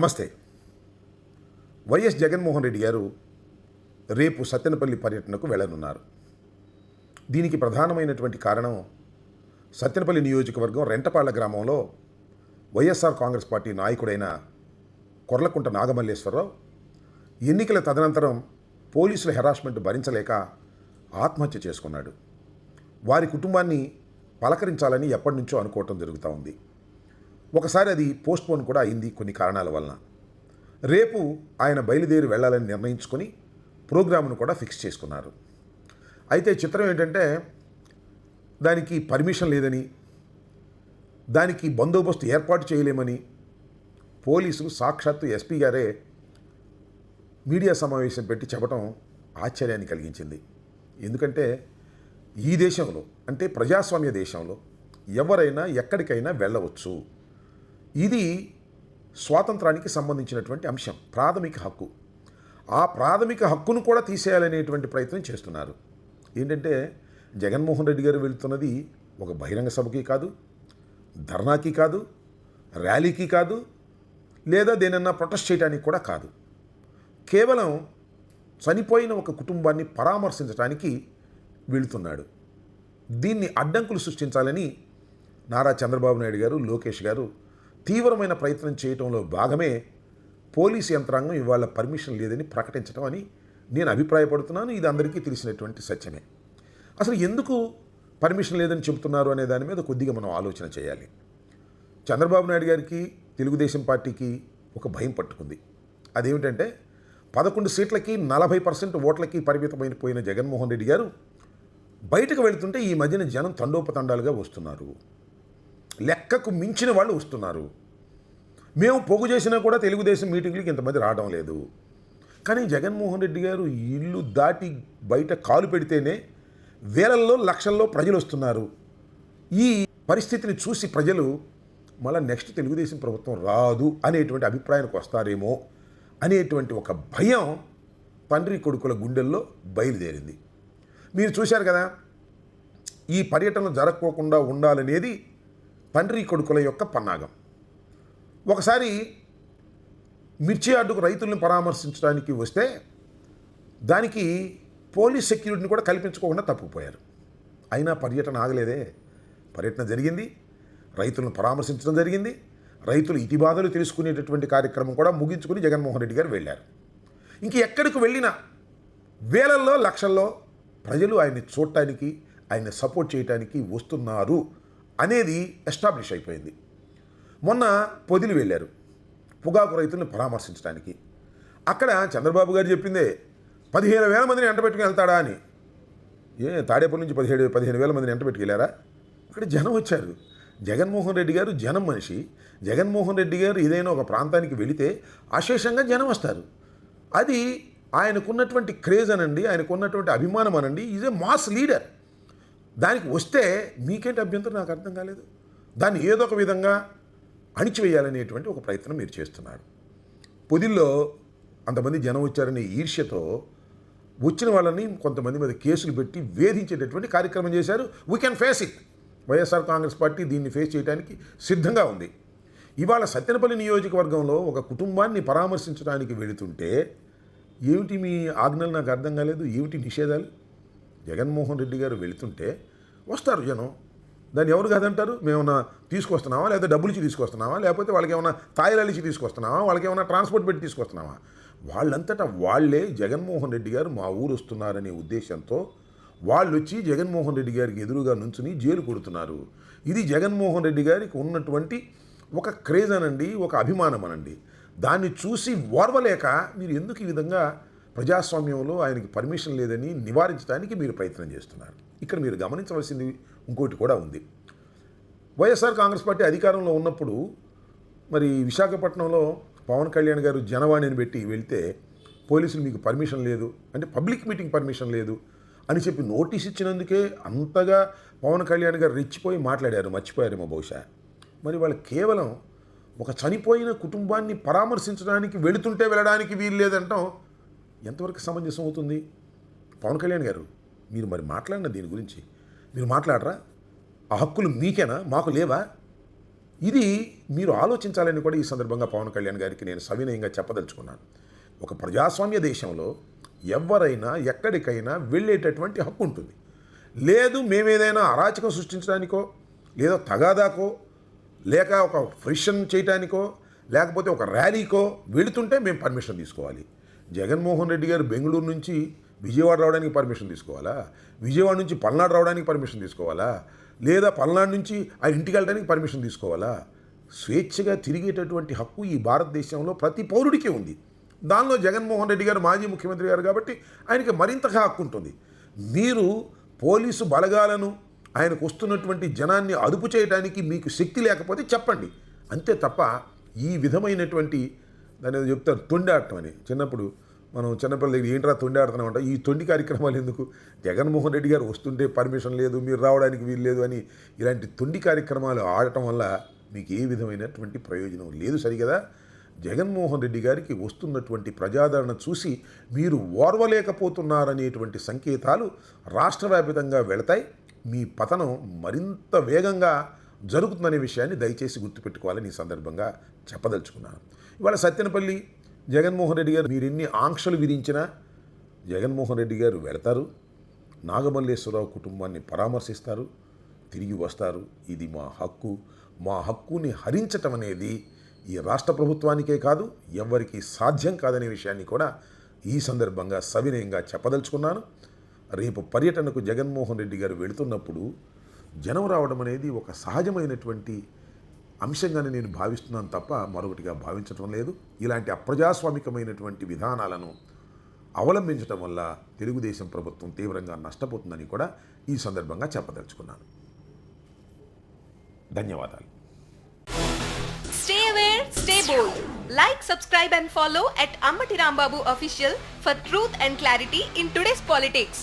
నమస్తే. వైఎస్ జగన్మోహన్ రెడ్డి గారు రేపు సత్తెనపల్లి పర్యటనకు వెళ్ళనున్నారు. దీనికి ప్రధానమైనటువంటి కారణం సత్తెనపల్లి నియోజకవర్గం రెంటపాళ్ల గ్రామంలో వైఎస్ఆర్ కాంగ్రెస్ పార్టీ నాయకుడైన కొర్లకుంట నాగమల్లేశ్వరరావు ఎన్నికల తదనంతరం పోలీసుల హెరాస్మెంట్ భరించలేక ఆత్మహత్య చేసుకున్నాడు. వారి కుటుంబాన్ని పలకరించాలని ఎప్పటి నుంచో అనుకోవటం జరుగుతూ ఉంది. ఒకసారి అది పోస్ట్పోన్ కూడా అయింది కొన్ని కారణాల వలన. రేపు ఆయన బయలుదేరి వెళ్ళాలని నిర్ణయించుకొని ప్రోగ్రామ్ను కూడా ఫిక్స్ చేసుకున్నారు. అయితే చిత్రం ఏంటంటే దానికి పర్మిషన్ లేదని, దానికి బందోబస్తు ఏర్పాటు చేయలేమని పోలీసులు సాక్షాత్తు ఎస్పీ గారే మీడియా సమావేశం పెట్టి చెప్పడం ఆశ్చర్యాన్ని కలిగించింది. ఎందుకంటే ఈ దేశంలో, అంటే ప్రజాస్వామ్య దేశంలో ఎవరైనా ఎక్కడికైనా వెళ్ళవచ్చు. ఇది స్వాతంత్రానికి సంబంధించినటువంటి అంశం, ప్రాథమిక హక్కు. ఆ ప్రాథమిక హక్కును కూడా తీసేయాలనేటువంటి ప్రయత్నం చేస్తున్నారు. ఏంటంటే జగన్మోహన్ రెడ్డి గారు వెళుతున్నది ఒక బహిరంగ సభకి కాదు, ధర్నాకి కాదు, ర్యాలీకి కాదు, లేదా దేనన్నా ప్రొటెస్ట్ చేయడానికి కూడా కాదు. కేవలం చనిపోయిన ఒక కుటుంబాన్ని పరామర్శించడానికి వెళుతున్నాడు. దీన్ని అడ్డంకులు సృష్టించాలని నారా చంద్రబాబు నాయుడు గారు, లోకేష్ గారు తీవ్రమైన ప్రయత్నం చేయడంలో భాగమే పోలీసు యంత్రాంగం ఇవాళ పర్మిషన్ లేదని ప్రకటించడం అని నేను అభిప్రాయపడుతున్నాను. ఇది అందరికీ తెలిసినటువంటి సత్యమే. అసలు ఎందుకు పర్మిషన్ లేదని చెబుతున్నారు అనే దాని మీద కొద్దిగా మనం ఆలోచన చేయాలి. చంద్రబాబు నాయుడు గారికి, తెలుగుదేశం పార్టీకి ఒక భయం పట్టుకుంది. అదేమిటంటే 11 సీట్లకి 40% ఓట్లకి పరిమితమైపోయిన జగన్మోహన్ రెడ్డి గారు బయటకు వెళుతుంటే ఈ మధ్యన జనం తండోపతండాలుగా వస్తున్నారు. లెక్కకు మించిన వాళ్ళు వస్తున్నారు. మేము పోగు చేసినా కూడా తెలుగుదేశం మీటింగ్లకి ఇంతమంది రావడం లేదు. కానీ జగన్మోహన్ రెడ్డి గారు ఇల్లు దాటి బయట కాలు పెడితేనే వేలల్లో లక్షల్లో ప్రజలు వస్తున్నారు. ఈ పరిస్థితిని చూసి ప్రజలు మళ్ళీ నెక్స్ట్ తెలుగుదేశం ప్రభుత్వం రాదు అనేటువంటి అభిప్రాయానికి వస్తారేమో అనేటువంటి ఒక భయం తండ్రి కొడుకుల గుండెల్లో బయలుదేరింది. మీరు చూశారు కదా, ఈ పర్యటన జరగకోకుండా ఉండాలనేది తండ్రి కొడుకుల యొక్క పన్నాగం. ఒకసారి మిర్చి అడ్డుకు రైతులను పరామర్శించడానికి వస్తే దానికి పోలీస్ సెక్యూరిటీని కూడా కల్పించుకోకుండా తప్పుకుపోయారు. అయినా పర్యటన ఆగలేదే. పర్యటన జరిగింది, రైతులను పరామర్శించడం జరిగింది, రైతులు ఇతిబాధలు తెలుసుకునేటటువంటి కార్యక్రమం కూడా ముగించుకుని జగన్మోహన్ రెడ్డి గారు వెళ్ళారు. ఇంక ఎక్కడికి వెళ్ళినా వేలల్లో లక్షల్లో ప్రజలు ఆయన్ని చూడటానికి, ఆయన్ని సపోర్ట్ చేయడానికి వస్తున్నారు అనేది ఎస్టాబ్లిష్ అయిపోయింది. మొన్న పొదిలి వెళ్ళారు పొగాకు రైతులను పరామర్శించడానికి. అక్కడ చంద్రబాబు గారు చెప్పిందే 15,000 మందిని ఎంటబెట్టుకుని వెళ్తాడా అని. తాడేపల్లి నుంచి 15,000 మందిని ఎంటబెట్టుకెళ్ళారా? అక్కడ జనం వచ్చారు. జగన్మోహన్ రెడ్డి గారు జనం మనిషి. జగన్మోహన్ రెడ్డి గారు ఏదైనా ఒక ప్రాంతానికి వెళితే అశేషంగా జనం వస్తారు. అది ఆయనకున్నటువంటి క్రేజ్ అనండి, ఆయనకున్నటువంటి అభిమానం అనండి. Is a mass leader. దానికి వస్తే మీకేంటి అభ్యంతరం నాకు అర్థం కాలేదు. దాన్ని ఏదో ఒక విధంగా అణిచివేయాలనేటువంటి ఒక ప్రయత్నం మీరు చేస్తున్నారు. పొదిల్లో అంతమంది జనం వచ్చారనే ఈర్ష్యతో వచ్చిన వాళ్ళని కొంతమంది మీద కేసులు పెట్టి వేధించేటటువంటి కార్యక్రమం చేశారు. We can face it. YSR Congress party దీన్ని ఫేస్ చేయడానికి సిద్ధంగా ఉంది. ఇవాళ సత్తెనపల్లి నియోజకవర్గంలో ఒక కుటుంబాన్ని పరామర్శించడానికి వెళుతుంటే ఏమిటి మీ ఆజ్ఞలు నాకు అర్థం కాలేదు. ఏమిటి నిషేధాలు? జగన్మోహన్ రెడ్డి గారు వెళుతుంటే వస్తారు జనం. దాన్ని ఎవరు కాదంటారు? మేమన్నా తీసుకొస్తున్నావా, లేదా డబ్బులు ఇచ్చి తీసుకొస్తున్నావా, లేకపోతే వాళ్ళకి ఏమైనా తాయిలాలు ఇచ్చి తీసుకొస్తున్నావా, వాళ్ళకి ఏమైనా ట్రాన్స్పోర్ట్ పెట్టి తీసుకొస్తున్నావా? వాళ్ళంతటా వాళ్ళే జగన్మోహన్ రెడ్డి గారు మా ఊరు వస్తున్నారనే ఉద్దేశంతో వాళ్ళు వచ్చి జగన్మోహన్ రెడ్డి గారికి ఎదురుగా నుంచుని జైలు కొడుతున్నారు. ఇది జగన్మోహన్ రెడ్డి గారికి ఉన్నటువంటి ఒక క్రేజ్ అనండి, ఒక అభిమానం అనండి. దాన్ని చూసి ఓర్వలేక మీరు ఎందుకు ఈ విధంగా ప్రజాస్వామ్యంలో ఆయనకి పర్మిషన్ లేదని నివారించడానికి మీరు ప్రయత్నం చేస్తున్నారు. ఇక్కడ మీరు గమనించవలసింది ఇంకోటి కూడా ఉంది. వైఎస్ఆర్ కాంగ్రెస్ పార్టీ అధికారంలో ఉన్నప్పుడు మరి విశాఖపట్నంలో పవన్ కళ్యాణ్ గారు జనవాణిని పెట్టి వెళ్తే పోలీసులు మీకు పర్మిషన్ లేదు అంటే, పబ్లిక్ మీటింగ్ పర్మిషన్ లేదు అని చెప్పి నోటీస్ ఇచ్చినందుకే అంతగా పవన్ కళ్యాణ్ గారు రెచ్చిపోయి మాట్లాడారు. మర్చిపోయారేమో బహుశా. మరి వాళ్ళు కేవలం ఒక చనిపోయిన కుటుంబాన్ని పరామర్శించడానికి వెళుతుంటే వెళ్ళడానికి వీలు లేదంటాం ఎంతవరకు సమంజసం అవుతుంది? పవన్ కళ్యాణ్ గారు, మీరు మరి మాట్లాడిన దీని గురించి మీరు మాట్లాడరా? ఆ హక్కులు మీకేనా, మాకు లేవా? ఇది మీరు ఆలోచించాలని కూడా ఈ సందర్భంగా పవన్ కళ్యాణ్ గారికి నేను సవినయంగా చెప్పదలుచుకున్నాను. ఒక ప్రజాస్వామ్య దేశంలో ఎవరైనా ఎక్కడికైనా వెళ్ళేటటువంటి హక్కు ఉంటుంది. లేదు మేమేదైనా అరాచకం సృష్టించడానికో లేదా తగాదాకో లేక ఒక ఫ్రిక్షన్ చేయటానికో లేకపోతే ఒక ర్యాలీకో వెళుతుంటే మేము పర్మిషన్ తీసుకోవాలి. జగన్మోహన్ రెడ్డి గారు బెంగళూరు నుంచి విజయవాడ రావడానికి పర్మిషన్ తీసుకోవాలా? విజయవాడ నుంచి పల్నాడు రావడానికి పర్మిషన్ తీసుకోవాలా? లేదా పల్నాడు నుంచి ఆ ఇంటికి వెళ్ళడానికి పర్మిషన్ తీసుకోవాలా? స్వేచ్ఛగా తిరిగేటటువంటి హక్కు ఈ భారతదేశంలో ప్రతి పౌరుడికి ఉంది. దానిలో జగన్మోహన్ రెడ్డి గారు మాజీ ముఖ్యమంత్రి గారు కాబట్టి ఆయనకి మరింతగా హక్కు ఉంటుంది. మీరు పోలీసు బలగాలను ఆయనకు వస్తున్నటువంటి జనాన్ని అదుపు చేయడానికి మీకు శక్తి లేకపోతే చెప్పండి, అంతే తప్ప ఈ విధమైనటువంటి దాని ఏదో చెప్తారు తొండాడటం అని. చిన్నప్పుడు మనం చిన్నపిల్లల దగ్గర ఏంట్రా తొండాడుతున్నామంట. ఈ తొండి కార్యక్రమాలు ఎందుకు? జగన్మోహన్ రెడ్డి గారు వస్తుంటే పర్మిషన్ లేదు, మీరు రావడానికి వీలు లేదు అని ఇలాంటి తొండి కార్యక్రమాలు ఆడటం వల్ల మీకు ఏ విధమైనటువంటి ప్రయోజనం లేదు. సరిగదా? జగన్మోహన్ రెడ్డి గారికి వస్తున్నటువంటి ప్రజాదరణ చూసి మీరు ఓర్వలేకపోతున్నారనేటువంటి సంకేతాలు రాష్ట్ర వ్యాప్తంగా వెళతాయి. మీ పతనం మరింత వేగంగా జరుగుతుందనే విషయాన్ని దయచేసి గుర్తుపెట్టుకోవాలని ఈ సందర్భంగా చెప్పదలుచుకున్నాను. ఇవాళ సత్తెనపల్లి జగన్మోహన్ రెడ్డి గారు మీరు ఎన్ని ఆంక్షలు విధించినా జగన్మోహన్ రెడ్డి గారు వెళతారు, నాగమల్లేశ్వరరావు కుటుంబాన్ని పరామర్శిస్తారు, తిరిగి వస్తారు. ఇది మా హక్కు. మా హక్కుని హరించటం అనేది ఈ రాష్ట్ర ప్రభుత్వానికే కాదు ఎవరికి సాధ్యం కాదనే విషయాన్ని కూడా ఈ సందర్భంగా సవినయంగా చెప్పదలుచుకున్నాను. రేపు పర్యటనకు జగన్మోహన్ రెడ్డి గారు వెళుతున్నప్పుడు జనం రావడం అనేది ఒక సహజమైనటువంటి అంశంగానే నేను భావిస్తున్నాను తప్ప మరొకటిగా భావించటం లేదు. ఇలాంటి అప్రజాస్వామికమైనటువంటి విధానాలను అవలంబించడం వల్ల తెలుగుదేశం ప్రభుత్వం తీవ్రంగా నష్టపోతుందని కూడా ఈ సందర్భంగా చెప్పదలుచుకున్నాను. ధన్యవాదాలు. Stay aware, stay bold. Like, subscribe and follow at Ammati Rambabu Official for truth and clarity in today's politics.